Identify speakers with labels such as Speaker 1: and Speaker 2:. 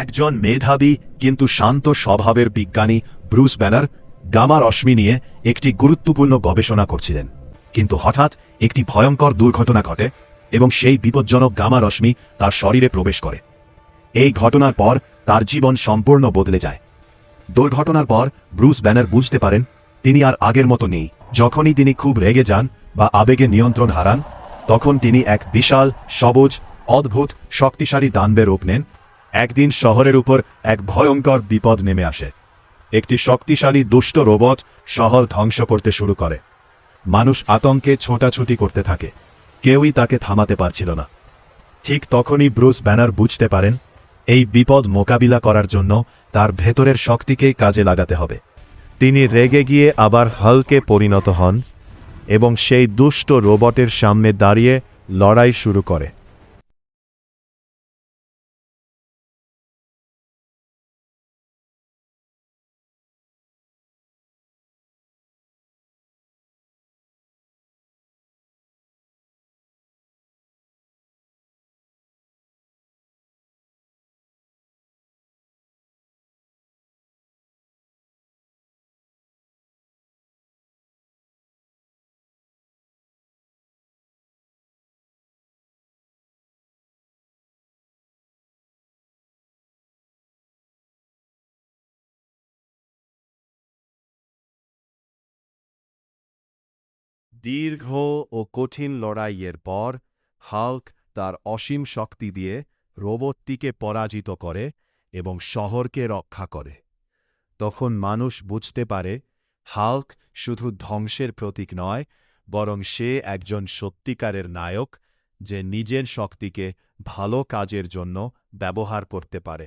Speaker 1: একজন মেধাবী কিন্তু শান্ত স্বভাবের বিজ্ঞানী ব্রুস ব্যানার গামা রশ্মি নিয়ে একটি গুরুত্বপূর্ণ গবেষণা করছিলেন। কিন্তু হঠাৎ একটি ভয়ঙ্কর দুর্ঘটনা ঘটে এবং সেই বিপজ্জনক গামা রশ্মি তার শরীরে প্রবেশ করে। এই ঘটনার পর তার জীবন সম্পূর্ণ বদলে যায়। দুর্ঘটনার পর ব্রুস ব্যানার বুঝতে পারেন তিনি আর আগের মতো নেই। যখনই তিনি খুব রেগে যান বা আবেগে নিয়ন্ত্রণ হারান, তখন তিনি এক বিশাল, সবুজ, অদ্ভুত, শক্তিশালী দানবের রূপ নেন। একদিন শহরের উপর এক ভয়ঙ্কর বিপদ নেমে আসে। একটি শক্তিশালী দুষ্ট রোবট শহর ধ্বংস করতে শুরু করে। মানুষ আতঙ্কে ছোটাছুটি করতে থাকে, কেউই তাকে থামাতে পারছিল না। ঠিক তখনই ব্রুস ব্যানার বুঝতে পারেন এই বিপদ মোকাবিলা করার জন্য তার ভেতরের শক্তিকেই কাজে লাগাতে হবে। তিনি রেগে গিয়ে আবার হাল্কে পরিণত হন এবং সেই দুষ্ট রোবটের সামনে দাঁড়িয়ে লড়াই শুরু করে। দীর্ঘ ও কঠিন লড়াইয়ের পর হাল্ক তার অসীম শক্তি দিয়ে রোবটটিকে পরাজিত করে এবং শহরকে রক্ষা করে। তখন মানুষ বুঝতে পারে হাল্ক শুধু ধ্বংসের প্রতীক নয়, বরং সে একজন সত্যিকারের নায়ক যে নিজের শক্তিকে ভালো কাজের জন্য ব্যবহার করতে পারে।